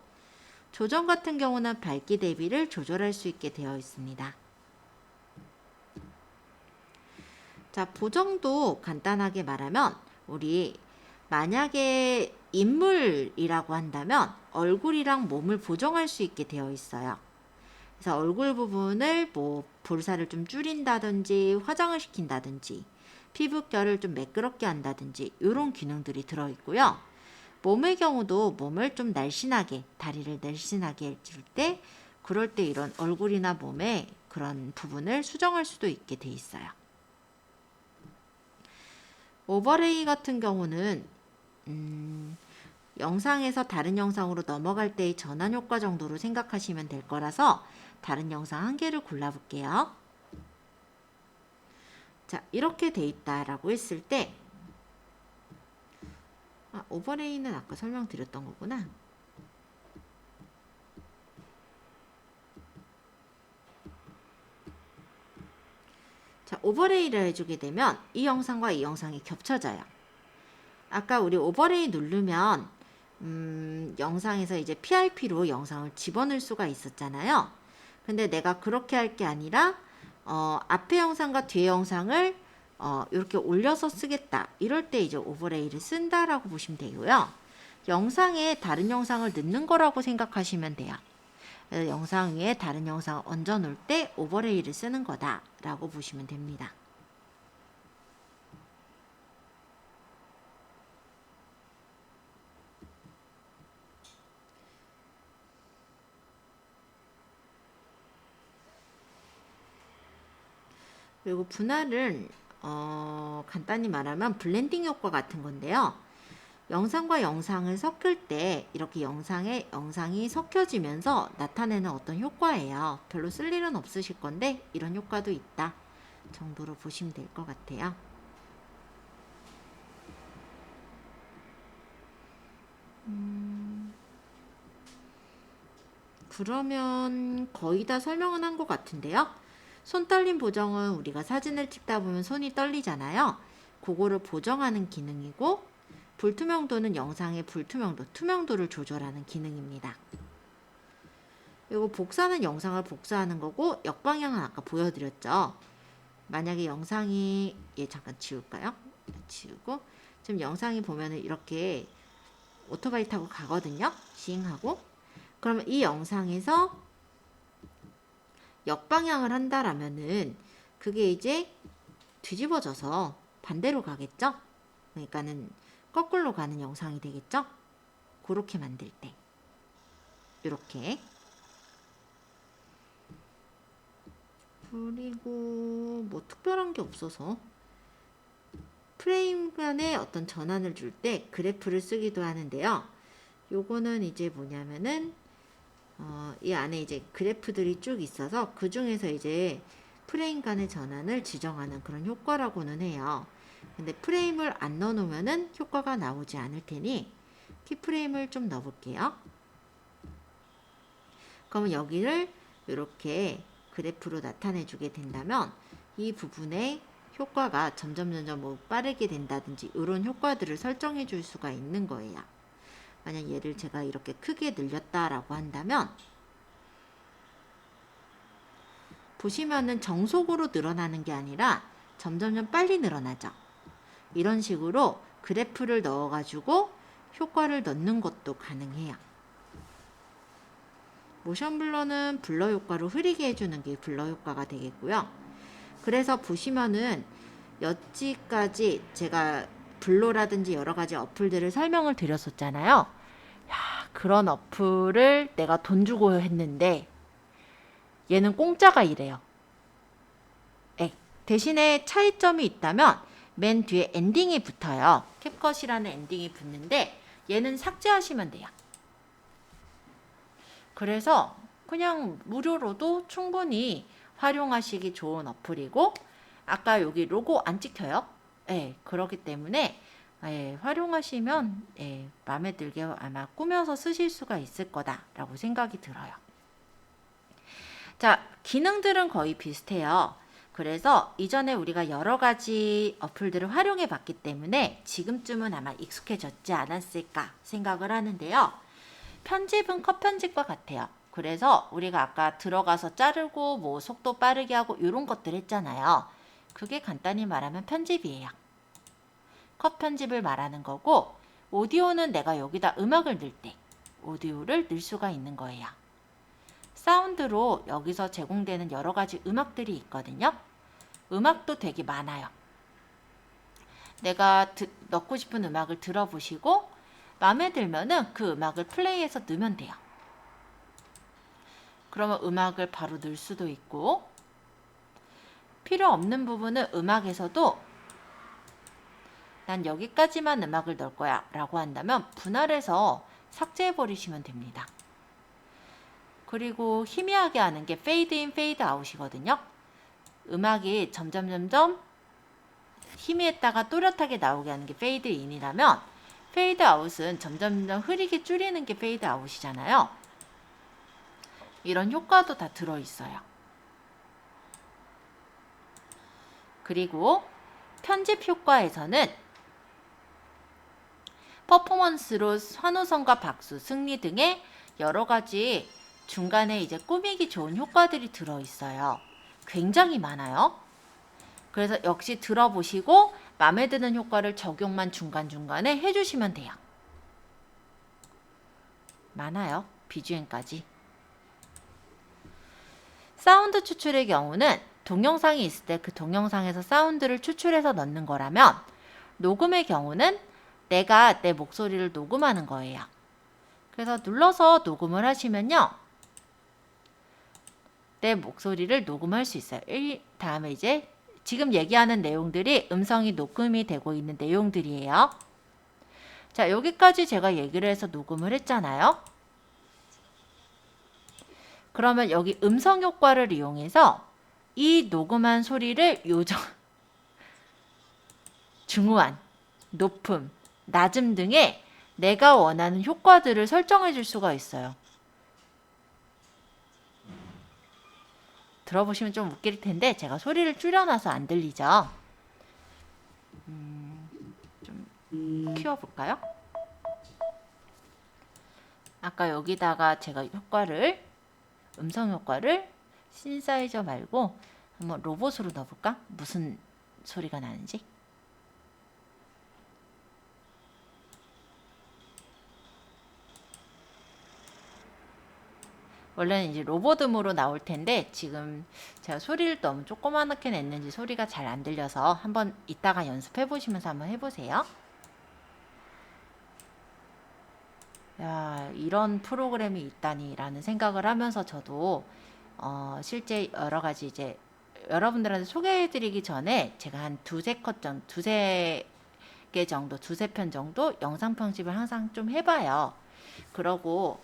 조정 같은 경우는 밝기 대비를 조절할 수 있게 되어 있습니다. 자, 보정도 간단하게 말하면 우리 만약에 인물이라고 한다면 얼굴이랑 몸을 보정할 수 있게 되어 있어요. 그래서 얼굴 부분을 뭐 볼살을 좀 줄인다든지 화장을 시킨다든지 피부결을 좀 매끄럽게 한다든지 이런 기능들이 들어있고요. 몸의 경우도 몸을 좀 날씬하게 다리를 날씬하게 해줄 때 그럴 때 이런 얼굴이나 몸의 그런 부분을 수정할 수도 있게 돼 있어요. 오버레이 같은 경우는 영상에서 다른 영상으로 넘어갈 때의 전환 효과 정도로 생각하시면 될 거라서 다른 영상 한 개를 골라 볼게요. 자, 이렇게 돼 있다라고 했을 때 오버레이는 아까 설명드렸던 거구나. 자, 오버레이를 해주게 되면 이 영상과 이 영상이 겹쳐져요. 아까 우리 오버레이 누르면 영상에서 이제 PRP로 영상을 집어넣을 수가 있었잖아요. 근데 내가 그렇게 할 게 아니라 앞에 영상과 뒤에 영상을 이렇게 올려서 쓰겠다. 이럴 때 이제 오버레이를 쓴다라고 보시면 되고요. 영상에 다른 영상을 넣는 거라고 생각하시면 돼요. 그래서 영상 위에 다른 영상을 얹어 놓을 때 오버레이를 쓰는 거다라고 보시면 됩니다. 그리고 분할은 간단히 말하면 블렌딩 효과 같은 건데요. 영상과 영상을 섞을 때 이렇게 영상이 섞여지면서 나타내는 어떤 효과예요. 별로 쓸 일은 없으실 건데 이런 효과도 있다 정도로 보시면 될 것 같아요. 그러면 거의 다 설명은 한 것 같은데요. 손 떨림 보정은 우리가 사진을 찍다 보면 손이 떨리잖아요. 그거를 보정하는 기능이고, 불투명도는 영상의 불투명도, 투명도를 조절하는 기능입니다. 그리고 복사는 영상을 복사하는 거고, 역방향은 아까 보여드렸죠. 만약에 영상이 잠깐 지울까요? 지우고, 지금 영상이 보면은 이렇게 오토바이 타고 가거든요. 싱하고. 그러면 이 영상에서 역방향을 한다라면은 그게 이제 뒤집어져서 반대로 가겠죠? 그러니까는 거꾸로 가는 영상이 되겠죠? 그렇게 만들 때. 이렇게. 그리고 뭐 특별한 게 없어서 프레임 간의 어떤 전환을 줄 때 그래프를 쓰기도 하는데요. 요거는 이제 뭐냐면은 이 안에 이제 그래프들이 쭉 있어서 그 중에서 이제 프레임 간의 전환을 지정하는 그런 효과라고는 해요. 근데 프레임을 안 넣어 놓으면은 효과가 나오지 않을 테니 키프레임을 좀 넣어 볼게요. 그러면 여기를 이렇게 그래프로 나타내 주게 된다면 이 부분에 효과가 점점 뭐 빠르게 된다든지 이런 효과들을 설정해 줄 수가 있는 거예요. 만약 얘를 제가 이렇게 크게 늘렸다라고 한다면 보시면은 정속으로 늘어나는 게 아니라 점점 빨리 늘어나죠. 이런 식으로 그래프를 넣어가지고 효과를 넣는 것도 가능해요. 모션 블러는 블러 효과로 흐리게 해주는 게 블러 효과가 되겠고요. 그래서 보시면은 여기까지 제가 블로라든지 여러 가지 어플들을 설명을 드렸었잖아요. 야, 그런 어플을 내가 돈 주고 했는데 얘는 공짜가 이래요. 대신에 차이점이 있다면 맨 뒤에 엔딩이 붙어요. 캡컷이라는 엔딩이 붙는데 얘는 삭제하시면 돼요. 그래서 그냥 무료로도 충분히 활용하시기 좋은 어플이고, 아까 여기 로고 안 찍혀요. 그렇기 때문에 활용하시면 마음에 들게 아마 꾸며서 쓰실 수가 있을 거다라고 생각이 들어요. 자, 기능들은 거의 비슷해요. 그래서 이전에 우리가 여러 가지 어플들을 활용해 봤기 때문에 지금쯤은 아마 익숙해졌지 않았을까 생각을 하는데요. 편집은 컷 편집과 같아요. 그래서 우리가 아까 들어가서 자르고 뭐 속도 빠르게 하고 이런 것들 했잖아요. 그게 간단히 말하면 편집이에요. 컷 편집을 말하는 거고, 오디오는 내가 여기다 음악을 넣을 때 오디오를 넣을 수가 있는 거예요. 사운드로 여기서 제공되는 여러 가지 음악들이 있거든요. 음악도 되게 많아요. 내가 넣고 싶은 음악을 들어보시고 마음에 들면은 그 음악을 플레이해서 넣으면 돼요. 그러면 음악을 바로 넣을 수도 있고, 필요 없는 부분은 음악에서도 난 여기까지만 음악을 넣을 거야 라고 한다면 분할해서 삭제해 버리시면 됩니다. 그리고 희미하게 하는 게 페이드 인 페이드 아웃이거든요. 음악이 점점 희미했다가 또렷하게 나오게 하는 게 페이드 인이라면, 페이드 아웃은 점점 흐리게 줄이는 게 페이드 아웃이잖아요. 이런 효과도 다 들어있어요. 그리고 편집 효과에서는 퍼포먼스로 환호성과 박수, 승리 등의 여러 가지 중간에 이제 꾸미기 좋은 효과들이 들어있어요. 굉장히 많아요. 그래서 역시 들어보시고 마음에 드는 효과를 적용만 중간중간에 해주시면 돼요. 많아요. BGM까지. 사운드 추출의 경우는 동영상이 있을 때 그 동영상에서 사운드를 추출해서 넣는 거라면, 녹음의 경우는 내가 내 목소리를 녹음하는 거예요. 그래서 눌러서 녹음을 하시면요, 내 목소리를 녹음할 수 있어요. 다음에 이제 지금 얘기하는 내용들이 음성이 녹음이 되고 있는 내용들이에요. 자, 여기까지 제가 얘기를 해서 녹음을 했잖아요. 그러면 여기 음성 효과를 이용해서 이 녹음한 소리를 중후한, 높음, 낮음 등의 내가 원하는 효과들을 설정해 줄 수가 있어요. 들어보시면 좀 웃길 텐데 제가 소리를 줄여놔서 안 들리죠? 좀 키워볼까요? 아까 여기다가 제가 음성 효과를 신사이저 말고 한번 로봇으로 넣어볼까? 무슨 소리가 나는지. 원래는 이제 로봇음으로 나올 텐데 지금 제가 소리를 너무 조그맣게 냈는지 소리가 잘 안 들려서 한번 이따가 연습해 보시면서 한번 해보세요. 야, 이런 프로그램이 있다니 라는 생각을 하면서 저도 실제 여러 가지 이제 여러분들한테 소개해 드리기 전에 제가 한 두세 편 정도 영상 편집을 항상 좀 해봐요. 그러고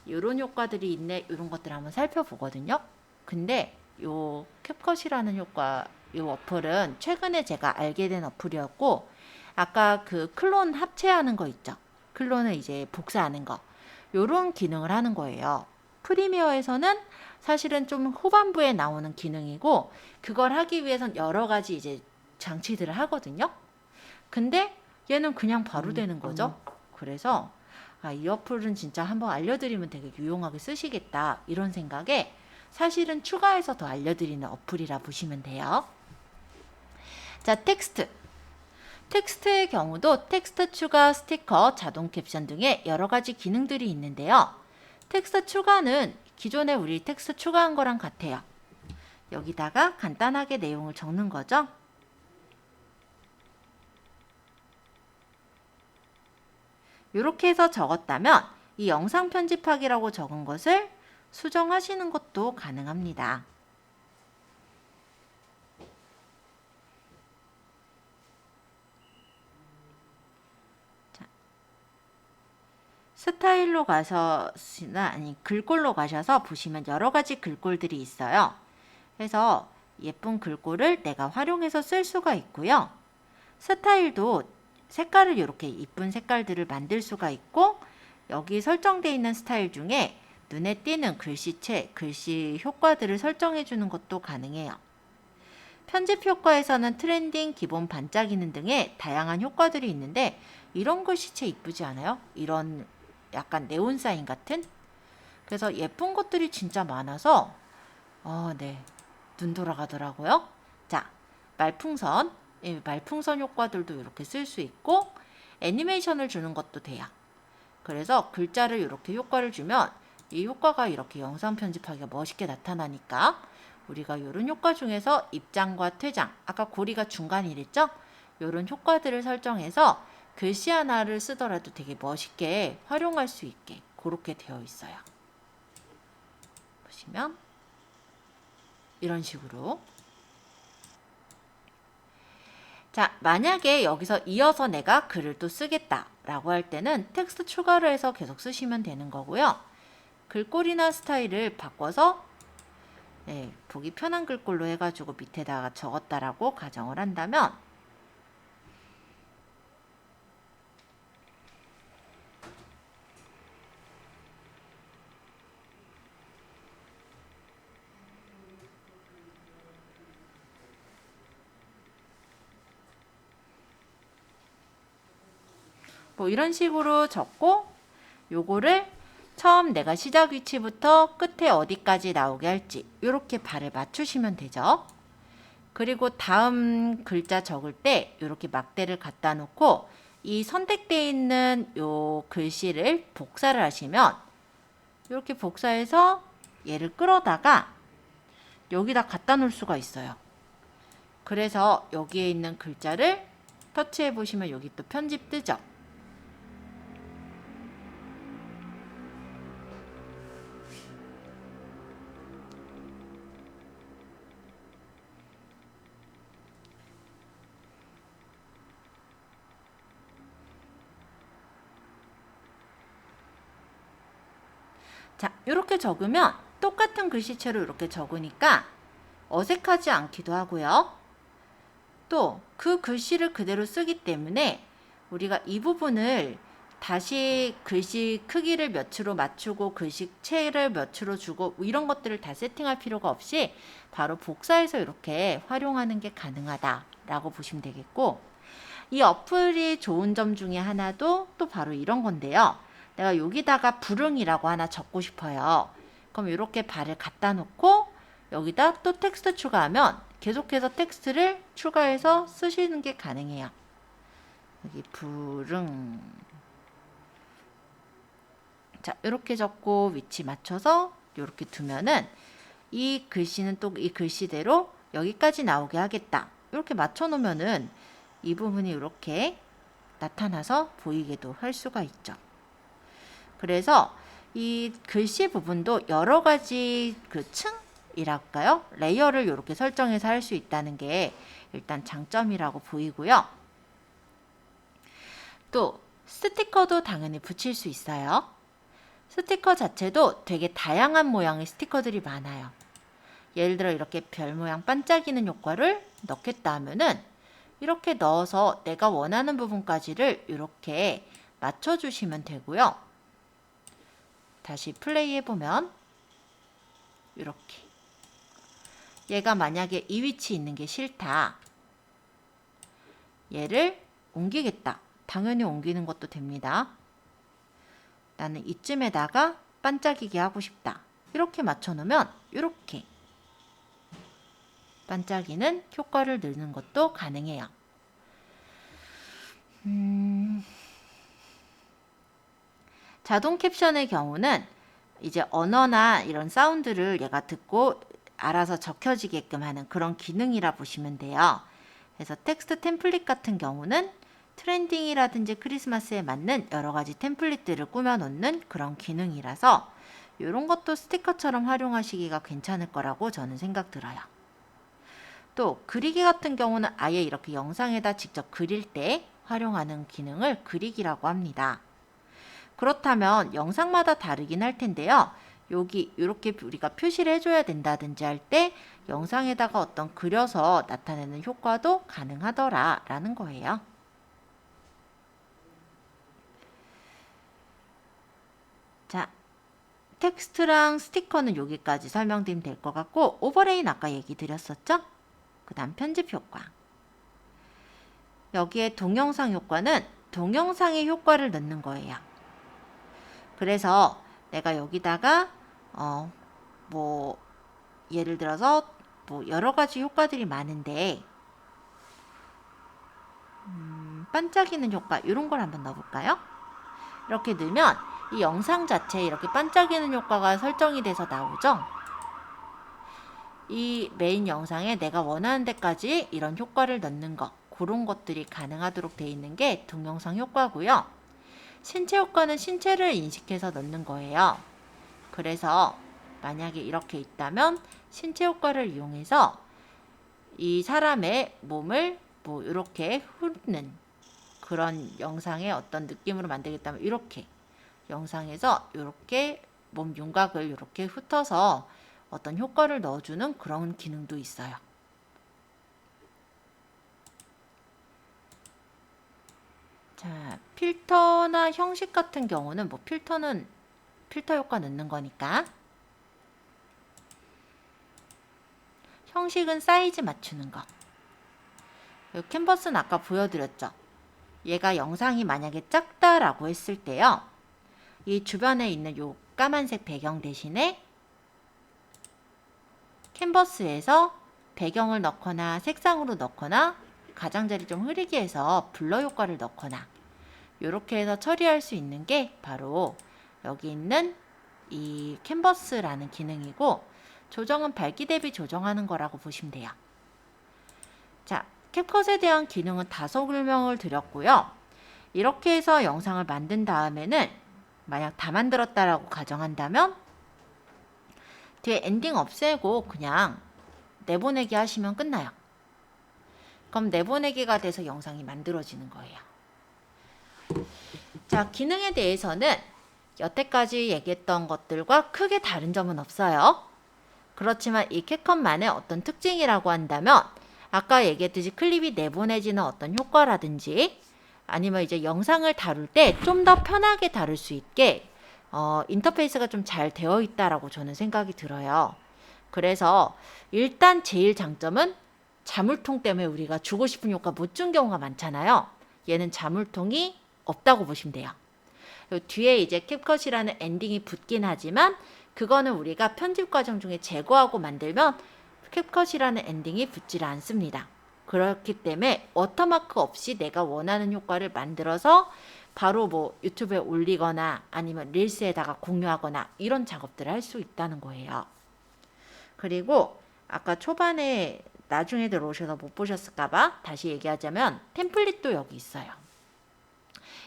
이런 효과들이 있네, 이런 것들을 한번 살펴보거든요. 근데 요 캡컷이라는 효과, 요 어플은 최근에 제가 알게 된 어플이었고, 아까 그 클론 합체하는 거 있죠. 클론을 이제 복사하는 거, 요런 기능을 하는 거예요. 프리미어에서는 사실은 좀 후반부에 나오는 기능이고, 그걸 하기 위해선 여러 가지 이제 장치들을 하거든요. 근데 얘는 그냥 바로 되는 거죠. 그래서 이 어플은 진짜 한번 알려드리면 되게 유용하게 쓰시겠다, 이런 생각에 사실은 추가해서 더 알려드리는 어플이라 보시면 돼요. 자, 텍스트의 경우도 텍스트 추가, 스티커, 자동 캡션 등의 여러 가지 기능들이 있는데요. 텍스트 추가는 기존에 우리 텍스트 추가한 거랑 같아요. 여기다가 간단하게 내용을 적는 거죠. 이렇게 해서 적었다면 이 영상 편집하기라고 적은 것을 수정하시는 것도 가능합니다. 자, 스타일로 글꼴로 가셔서 보시면 여러 가지 글꼴들이 있어요. 그래서 예쁜 글꼴을 내가 활용해서 쓸 수가 있고요. 스타일도 색깔을 이렇게 이쁜 색깔들을 만들 수가 있고, 여기 설정되어 있는 스타일 중에 눈에 띄는 글씨체, 글씨 효과들을 설정해 주는 것도 가능해요. 편집 효과에서는 트렌딩, 기본 반짝이는 등의 다양한 효과들이 있는데, 이런 글씨체 이쁘지 않아요? 이런 약간 네온 사인 같은? 그래서 예쁜 것들이 진짜 많아서 네, 눈 돌아가더라고요. 자, 말풍선 효과들도 이렇게 쓸 수 있고, 애니메이션을 주는 것도 돼요. 그래서 글자를 이렇게 효과를 주면 이 효과가 이렇게 영상 편집하기가 멋있게 나타나니까, 우리가 이런 효과 중에서 입장과 퇴장, 아까 고리가 중간이랬죠? 이런 효과들을 설정해서 글씨 하나를 쓰더라도 되게 멋있게 활용할 수 있게 그렇게 되어 있어요. 보시면 이런 식으로. 자, 만약에 여기서 이어서 내가 글을 또 쓰겠다 라고 할 때는 텍스트 추가를 해서 계속 쓰시면 되는 거고요. 글꼴이나 스타일을 바꿔서 보기 편한 글꼴로 해가지고 밑에다가 적었다라고 가정을 한다면, 뭐 이런 식으로 적고 요거를 처음 내가 시작 위치부터 끝에 어디까지 나오게 할지 이렇게 발을 맞추시면 되죠. 그리고 다음 글자 적을 때 이렇게 막대를 갖다 놓고 이 선택되어 있는 요 글씨를 복사를 하시면 이렇게 복사해서 얘를 끌어다가 여기다 갖다 놓을 수가 있어요. 그래서 여기에 있는 글자를 터치해 보시면 여기 또 편집 뜨죠. 자, 이렇게 적으면 똑같은 글씨체로 이렇게 적으니까 어색하지 않기도 하고요. 또 그 글씨를 그대로 쓰기 때문에 우리가 이 부분을 다시 글씨 크기를 몇으로 맞추고 글씨체를 몇으로 주고 이런 것들을 다 세팅할 필요가 없이 바로 복사해서 이렇게 활용하는 게 가능하다라고 보시면 되겠고, 이 어플이 좋은 점 중에 하나도 또 바로 이런 건데요. 내가 여기다가 불응이라고 하나 적고 싶어요. 그럼 이렇게 발을 갖다 놓고 여기다 또 텍스트 추가하면 계속해서 텍스트를 추가해서 쓰시는 게 가능해요. 여기 불응. 자, 이렇게 적고 위치 맞춰서 이렇게 두면은 이 글씨는 또 이 글씨대로 여기까지 나오게 하겠다. 이렇게 맞춰 놓으면은 이 부분이 이렇게 나타나서 보이게도 할 수가 있죠. 그래서 이 글씨 부분도 여러 가지 그 층이랄까요? 레이어를 이렇게 설정해서 할 수 있다는 게 일단 장점이라고 보이고요. 또 스티커도 당연히 붙일 수 있어요. 스티커 자체도 되게 다양한 모양의 스티커들이 많아요. 예를 들어 이렇게 별 모양 반짝이는 효과를 넣겠다 하면은 이렇게 넣어서 내가 원하는 부분까지를 이렇게 맞춰주시면 되고요. 다시 플레이 해보면 이렇게 얘가 만약에 이 위치 있는 게 싫다. 얘를 옮기겠다. 당연히 옮기는 것도 됩니다. 나는 이쯤에다가 반짝이게 하고 싶다. 이렇게 맞춰놓으면 이렇게 반짝이는 효과를 넣는 것도 가능해요. 자동 캡션의 경우는 이제 언어나 이런 사운드를 얘가 듣고 알아서 적혀지게끔 하는 그런 기능이라 보시면 돼요. 그래서 텍스트 템플릿 같은 경우는 트렌딩이라든지 크리스마스에 맞는 여러 가지 템플릿들을 꾸며 놓는 그런 기능이라서 이런 것도 스티커처럼 활용하시기가 괜찮을 거라고 저는 생각 들어요. 또 그리기 같은 경우는 아예 이렇게 영상에다 직접 그릴 때 활용하는 기능을 그리기라고 합니다. 그렇다면 영상마다 다르긴 할 텐데요. 여기 이렇게 우리가 표시를 해줘야 된다든지 할 때 영상에다가 어떤 그려서 나타내는 효과도 가능하더라 라는 거예요. 자, 텍스트랑 스티커는 여기까지 설명드리면 될 것 같고, 오버레이는 아까 얘기 드렸었죠? 그 다음 편집 효과. 여기에 동영상 효과는 동영상의 효과를 넣는 거예요. 그래서 내가 여기다가 뭐 예를 들어서 뭐 여러 가지 효과들이 많은데 반짝이는 효과 이런 걸 한번 넣어볼까요? 이렇게 넣으면 이 영상 자체에 이렇게 반짝이는 효과가 설정이 돼서 나오죠. 이 메인 영상에 내가 원하는 데까지 이런 효과를 넣는 것, 그런 것들이 가능하도록 되어 있는 게 동영상 효과고요. 신체 효과는 신체를 인식해서 넣는 거예요. 그래서 만약에 이렇게 있다면 신체 효과를 이용해서 이 사람의 몸을 뭐 이렇게 훑는 그런 영상의 어떤 느낌으로 만들겠다면 이렇게 영상에서 이렇게 몸 윤곽을 이렇게 훑어서 어떤 효과를 넣어주는 그런 기능도 있어요. 자, 필터나 형식 같은 경우는 뭐 필터는 필터 효과 넣는 거니까, 형식은 사이즈 맞추는 거. 캔버스는 아까 보여드렸죠. 얘가 영상이 만약에 작다라고 했을 때요. 이 주변에 있는 요 까만색 배경 대신에 캔버스에서 배경을 넣거나 색상으로 넣거나 가장자리 좀 흐리게 해서 블러 효과를 넣거나 이렇게 해서 처리할 수 있는 게 바로 여기 있는 이 캔버스라는 기능이고, 조정은 밝기 대비 조정하는 거라고 보시면 돼요. 자, 캡컷에 대한 기능은 다소 설명을 드렸고요. 이렇게 해서 영상을 만든 다음에는 만약 다 만들었다라고 가정한다면 뒤에 엔딩 없애고 그냥 내보내기 하시면 끝나요. 그럼 내보내기가 돼서 영상이 만들어지는 거예요. 자, 기능에 대해서는 여태까지 얘기했던 것들과 크게 다른 점은 없어요. 그렇지만 이 캡컷만의 어떤 특징이라고 한다면 아까 얘기했듯이 클립이 내보내지는 어떤 효과라든지 아니면 이제 영상을 다룰 때 좀 더 편하게 다룰 수 있게 인터페이스가 좀 잘 되어 있다라고 저는 생각이 들어요. 그래서 일단 제일 장점은 자물통 때문에 우리가 주고 싶은 효과 못 준 경우가 많잖아요. 얘는 자물통이 없다고 보시면 돼요. 뒤에 이제 캡컷이라는 엔딩이 붙긴 하지만 그거는 우리가 편집 과정 중에 제거하고 만들면 캡컷이라는 엔딩이 붙질 않습니다. 그렇기 때문에 워터마크 없이 내가 원하는 효과를 만들어서 바로 뭐 유튜브에 올리거나 아니면 릴스에다가 공유하거나 이런 작업들을 할 수 있다는 거예요. 그리고 아까 초반에 나중에 들어오셔서 못 보셨을까봐 다시 얘기하자면 템플릿도 여기 있어요.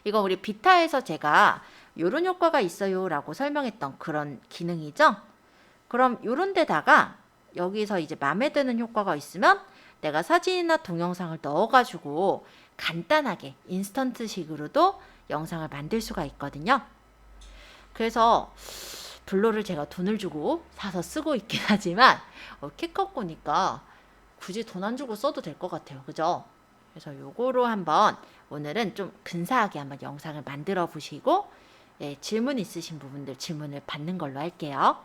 이거 우리 비타에서 제가 요런 효과가 있어요 라고 설명했던 그런 기능이죠. 그럼 요런 데다가 여기서 이제 마음에 드는 효과가 있으면 내가 사진이나 동영상을 넣어가지고 간단하게 인스턴트식으로도 영상을 만들 수가 있거든요. 그래서 블로를 제가 돈을 주고 사서 쓰고 있긴 하지만 캡컷 보니까 굳이 돈 안 주고 써도 될 것 같아요. 그죠? 그래서 요거로 한번 오늘은 좀 근사하게 한번 영상을 만들어 보시고 질문 있으신 부분들 질문을 받는 걸로 할게요.